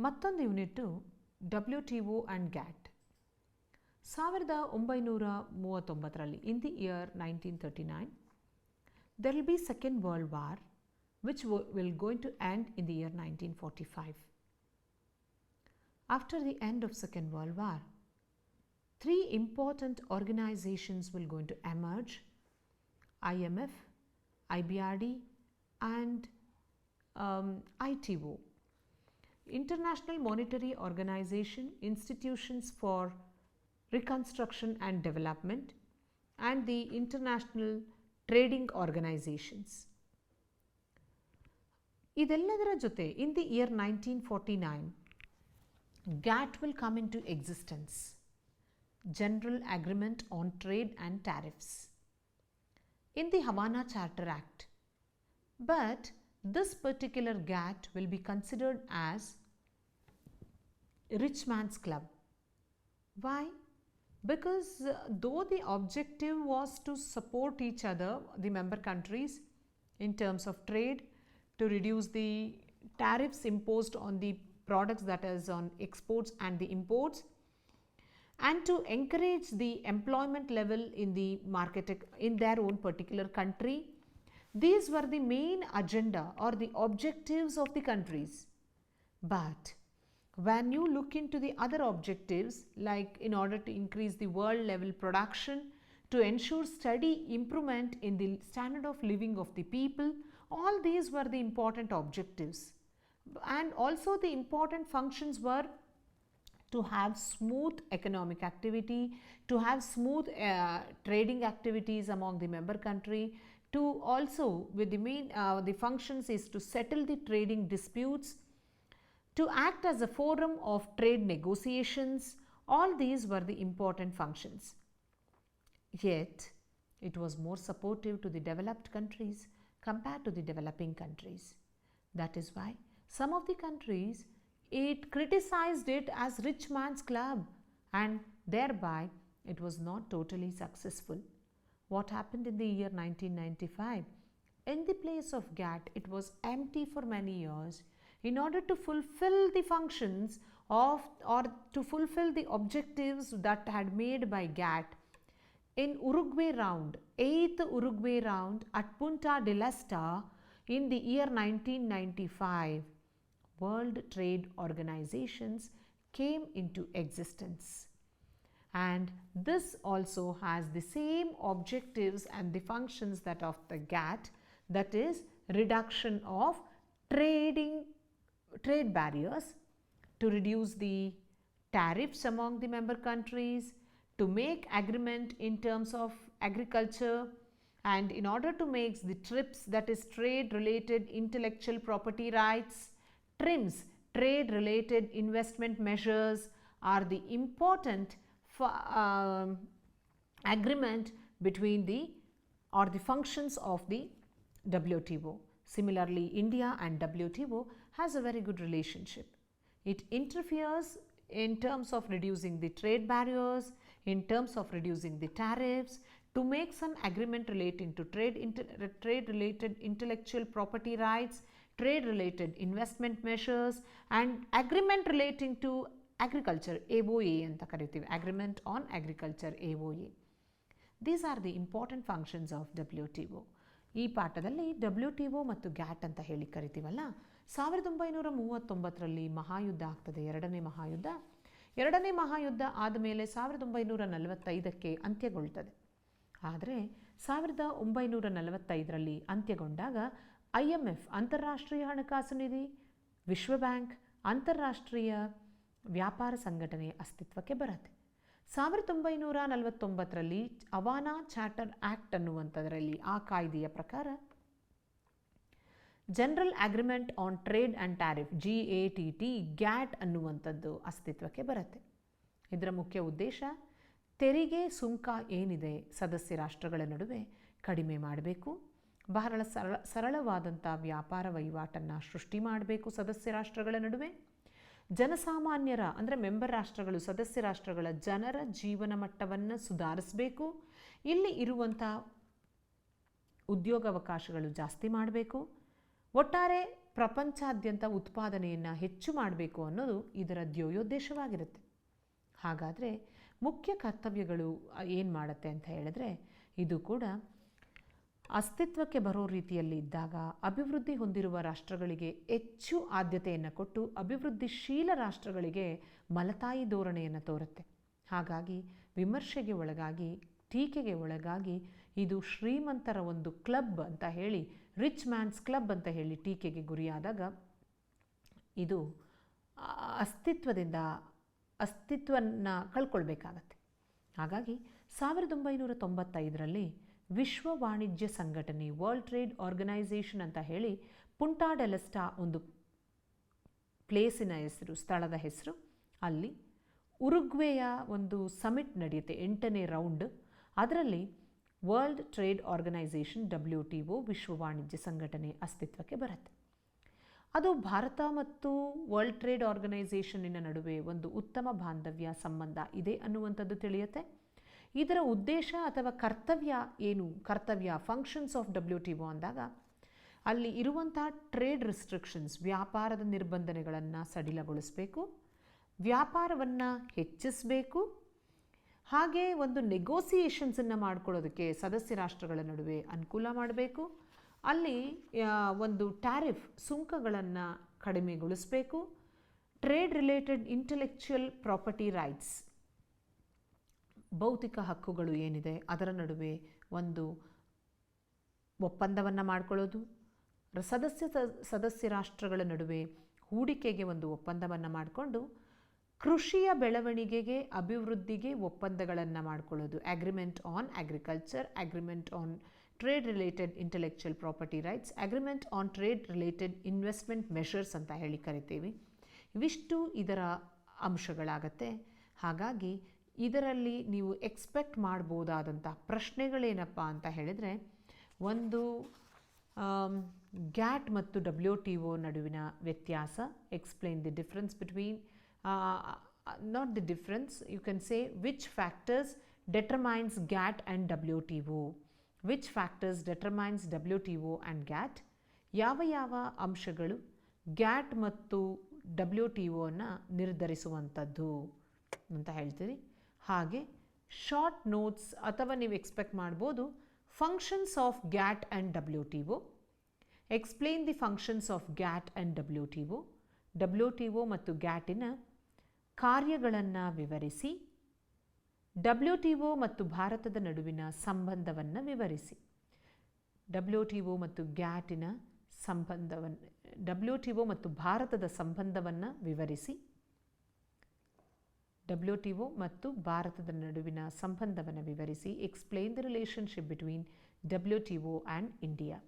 ಮತ್ತೊಂದು unit WTO and GATT. 1939 in the year 1939 there will be Second World War which will going to end in the year 1945. After the end of Second World War, three important organizations will going to emerge: IMF, IBRD and ITO. International Monetary Organization, Institutions for Reconstruction and Development, and the International Trading Organizations. ಇದೆಲ್ಲದರ ಜೊತೆ in the year 1949 GATT will come into existence, General Agreement on Trade and Tariffs, in the Havana Charter Act. But this particular GATT will be considered as rich man's club. Why? Because though the objective was to support each other, the member countries, in terms of trade, to reduce the tariffs imposed on the products, that is on exports and the imports, and to encourage the employment level in the market in their own particular country. These were the main agenda or the objectives of the countries. But when you look into the other objectives, like in order to increase the world level production, to ensure steady improvement in the standard of living of the people, all these were the important objectives. And also the important functions were to have smooth economic activity, to have smooth trading activities among the member country, to also with the main the functions is to settle the trading disputes, to act as a forum of trade negotiations. All these were the important functions. Yet it was more supportive to the developed countries compared to the developing countries. That is why some of the countries it criticized it as rich man's club, and thereby it was not totally successful. What happened in the year 1995? In the place of GATT, it was empty for many years. In order to fulfill the functions of or to fulfill the objectives that had made by GATT, in Uruguay round, 8th Uruguay round at Punta del Este in the year 1995, World Trade Organizations came into existence. And this also has the same objectives and the functions that of the GATT, that is reduction of trade barriers, to reduce the tariffs among the member countries, to make agreement in terms of agriculture, and in order to make the TRIPS, that is trade related intellectual property rights, TRIMS, trade related investment measures, are the important agreement between the or the functions of the WTO. Similarly, India and WTO has a very good relationship. It interferes in terms of reducing the trade barriers, in terms of reducing the tariffs, to make some agreement relating to trade related intellectual property rights, trade related investment measures, and agreement relating to agriculture, AOA ಅಂತ ಕರಿತೀವಿ, agreement on agriculture, AOA. These are the important functions of WTO. ಈ ಪಾಠದಲ್ಲಿ WTO ಮತ್ತು GATT ಅಂತ ಹೇಳಿ ಕರಿತೀವಲ್ಲ, 1939ರಲ್ಲಿ ಮಹಾಯುದ್ಧ ಆಗ್ತದೆ, ಎರಡನೇ ಮಹಾಯುದ್ಧ ಆದಮೇಲೆ 1945ಕ್ಕೆ ಅಂತ್ಯಗೊಳ್ತದೆ. ಆದರೆ 1945ರಲ್ಲಿ ಅಂತ್ಯಗೊಂಡಾಗ IMF, ಅಂತಾರಾಷ್ಟ್ರೀಯ ಹಣಕಾಸು ನಿಧಿ, ವಿಶ್ವ ಬ್ಯಾಂಕ್, ಅಂತಾರಾಷ್ಟ್ರೀಯ ವ್ಯಾಪಾರ ಸಂಘಟನೆ ಅಸ್ತಿತ್ವಕ್ಕೆ ಬರುತ್ತೆ. 1949ರಲ್ಲಿ ಹವಾನಾ ಚಾರ್ಟರ್ ಆಕ್ಟ್ ಅನ್ನುವಂಥದ್ರಲ್ಲಿ, ಆ ಕಾಯ್ದೆಯ ಪ್ರಕಾರ general agreement on trade and tariff, GATT, GATT ಅನ್ನುವಂಥದ್ದು ಅಸ್ತಿತ್ವಕ್ಕೆ ಬರುತ್ತೆ. ಇದರ ಮುಖ್ಯ ಉದ್ದೇಶ ತೆರಿಗೆ ಸುಂಕ ಏನಿದೆ ಸದಸ್ಯ ರಾಷ್ಟ್ರಗಳ ನಡುವೆ ಕಡಿಮೆ ಮಾಡಬೇಕು, ಬಹಳ ಸರಳವಾದಂಥ ವ್ಯಾಪಾರ ವಹಿವಾಟನ್ನು ಸೃಷ್ಟಿ ಮಾಡಬೇಕು ಸದಸ್ಯ ರಾಷ್ಟ್ರಗಳ ನಡುವೆ. ಜನಸಾಮಾನ್ಯರ ಅಂದರೆ ಮೆಂಬರ್ ರಾಷ್ಟ್ರಗಳು, ಸದಸ್ಯ ರಾಷ್ಟ್ರಗಳ ಜನರ ಜೀವನ ಮಟ್ಟವನ್ನು ಸುಧಾರಿಸಬೇಕು, ಇಲ್ಲಿ ಇರುವಂಥ ಉದ್ಯೋಗಾವಕಾಶಗಳು ಜಾಸ್ತಿ ಮಾಡಬೇಕು, ಒಟ್ಟಾರೆ ಪ್ರಪಂಚಾದ್ಯಂತ ಉತ್ಪಾದನೆಯನ್ನು ಹೆಚ್ಚು ಮಾಡಬೇಕು ಅನ್ನೋದು ಇದರ ಧ್ಯೇಯೋದ್ದೇಶವಾಗಿರುತ್ತೆ. ಹಾಗಾದರೆ ಮುಖ್ಯ ಕರ್ತವ್ಯಗಳು ಏನು ಮಾಡುತ್ತೆ ಅಂತ ಹೇಳಿದ್ರೆ, ಇದು ಕೂಡ ಅಸ್ತಿತ್ವಕ್ಕೆ ಬರೋ ರೀತಿಯಲ್ಲಿ ಇದ್ದಾಗ ಅಭಿವೃದ್ಧಿ ಹೊಂದಿರುವ ರಾಷ್ಟ್ರಗಳಿಗೆ ಹೆಚ್ಚು ಆದ್ಯತೆಯನ್ನು ಕೊಟ್ಟು ಅಭಿವೃದ್ಧಿಶೀಲ ರಾಷ್ಟ್ರಗಳಿಗೆ ಮಲತಾಯಿ ಧೋರಣೆಯನ್ನು ತೋರುತ್ತೆ. ಹಾಗಾಗಿ ವಿಮರ್ಶೆಗೆ ಒಳಗಾಗಿ, ಟೀಕೆಗೆ ಒಳಗಾಗಿ ಇದು ಶ್ರೀಮಂತರ ಒಂದು ಕ್ಲಬ್ ಅಂತ ಹೇಳಿ, ರಿಚ್ ಮ್ಯಾನ್ಸ್ ಕ್ಲಬ್ ಅಂತ ಹೇಳಿ ಟೀಕೆಗೆ ಗುರಿಯಾದಾಗ ಇದು ಅಸ್ತಿತ್ವವನ್ನು ಕಳ್ಕೊಳ್ಬೇಕಾಗತ್ತೆ. ಹಾಗಾಗಿ 1995ರಲ್ಲಿ ವಿಶ್ವ ವಾಣಿಜ್ಯ ಸಂಘಟನೆ, ವರ್ಲ್ಡ್ ಟ್ರೇಡ್ ಆರ್ಗನೈಸೇಷನ್ ಅಂತ ಹೇಳಿ ಪುಂಟಾ ಡೆಲ್-ಎಸ್ಟಾ ಒಂದು ಪ್ಲೇಸಿನ ಹೆಸರು, ಸ್ಥಳದ ಹೆಸರು. ಅಲ್ಲಿ ಉರುಗ್ವೆಯ ಒಂದು ಸಮಿಟ್ ನಡೆಯುತ್ತೆ, 8ನೇ ರೌಂಡ್. ಅದರಲ್ಲಿ ವರ್ಲ್ಡ್ ಟ್ರೇಡ್ ಆರ್ಗನೈಸೇಷನ್ WTO ವಿಶ್ವ ವಾಣಿಜ್ಯ ಸಂಘಟನೆ ಅಸ್ತಿತ್ವಕ್ಕೆ ಬರುತ್ತೆ. ಅದು ಭಾರತ ಮತ್ತು ವರ್ಲ್ಡ್ ಟ್ರೇಡ್ ಆರ್ಗನೈಸೇಷನ್ನಿನ ನಡುವೆ ಒಂದು ಉತ್ತಮ ಬಾಂಧವ್ಯ ಸಂಬಂಧ ಇದೆ ಅನ್ನುವಂಥದ್ದು ತಿಳಿಯುತ್ತೆ. ಇದರ ಉದ್ದೇಶ ಅಥವಾ ಕರ್ತವ್ಯ ಏನು? ಕರ್ತವ್ಯ, ಫಂಕ್ಷನ್ಸ್ ಆಫ್ WTO ಅಂದಾಗ ಅಲ್ಲಿ ಇರುವಂಥ ಟ್ರೇಡ್ ರಿಸ್ಟ್ರಿಕ್ಷನ್ಸ್, ವ್ಯಾಪಾರದ ನಿರ್ಬಂಧನೆಗಳನ್ನು ಸಡಿಲಗೊಳಿಸಬೇಕು, ವ್ಯಾಪಾರವನ್ನು ಹೆಚ್ಚಿಸಬೇಕು, ಹಾಗೆ ಒಂದು ನೆಗೋಸಿಯೇಷನ್ಸನ್ನು ಮಾಡ್ಕೊಳ್ಳೋದಕ್ಕೆ ಸದಸ್ಯ ರಾಷ್ಟ್ರಗಳ ನಡುವೆ ಅನುಕೂಲ ಮಾಡಬೇಕು, ಅಲ್ಲಿ ಒಂದು ಟ್ಯಾರಿಫ್ ಸುಂಕಗಳನ್ನು ಕಡಿಮೆಗೊಳಿಸಬೇಕು, trade related intellectual property rights, ಭೌತಿಕ ಹಕ್ಕುಗಳು ಏನಿದೆ ಅದರ ನಡುವೆ ಒಂದು ಒಪ್ಪಂದವನ್ನು ಮಾಡಿಕೊಳ್ಳೋದು, ಸದಸ್ಯ ರಾಷ್ಟ್ರಗಳ ನಡುವೆ ಹೂಡಿಕೆಗೆ ಒಂದು ಒಪ್ಪಂದವನ್ನು ಮಾಡಿಕೊಂಡು ಕೃಷಿಯ ಬೆಳವಣಿಗೆಗೆ, ಅಭಿವೃದ್ಧಿಗೆ ಒಪ್ಪಂದಗಳನ್ನು ಮಾಡಿಕೊಳ್ಳೋದು, agreement on agriculture, agreement on trade related intellectual property rights, agreement on trade related investment measures ಅಂತ ಹೇಳಿ ಕರಿತೀವಿ. ಇವಿಷ್ಟು ಇದರ ಅಂಶಗಳಾಗತ್ತೆ. ಹಾಗಾಗಿ ಇದರಲ್ಲಿ ನೀವು ಎಕ್ಸ್ಪೆಕ್ಟ್ ಮಾಡ್ಬೋದಾದಂಥ ಪ್ರಶ್ನೆಗಳೇನಪ್ಪ ಅಂತ ಹೇಳಿದರೆ, ಒಂದು ಗ್ಯಾಟ್ ಮತ್ತು WTO ನಡುವಿನ ವ್ಯತ್ಯಾಸ, explain the difference between, not the difference, you can say which factors determines GATT and WTO, which factors determines WTO and GATT, ಯಾವ ಅಂಶಗಳು ಗ್ಯಾಟ್ ಮತ್ತು WTOನ ನಿರ್ಧರಿಸುವಂಥದ್ದು ಅಂತ ಹೇಳ್ತೀರಿ. ಹಾಗೆ ಶಾರ್ಟ್ ನೋಟ್ಸ್ ಅಥವಾ ನೀವು ಎಕ್ಸ್ಪೆಕ್ಟ್ ಮಾಡ್ಬೋದು, functions of GATT and WTO, explain the functions of GATT and WTO, WTO ಮತ್ತು ಗ್ಯಾಟಿನ ಕಾರ್ಯಗಳನ್ನು ವಿವರಿಸಿ, WTO ಮತ್ತು ಭಾರತದ ನಡುವಿನ ಸಂಬಂಧವನ್ನು ವಿವರಿಸಿ, WTO ಮತ್ತು ಗ್ಯಾಟಿನ ಸಂಬಂಧವನ್ನು, WTO ಮತ್ತು ಭಾರತದ ಸಂಬಂಧವನ್ನು ವಿವರಿಸಿ, WTO ಮತ್ತು ಭಾರತದ ನಡುವಿನ ಸಂಬಂಧವನ್ನು ವಿವರಿಸಿ, explain the relationship between WTO and India.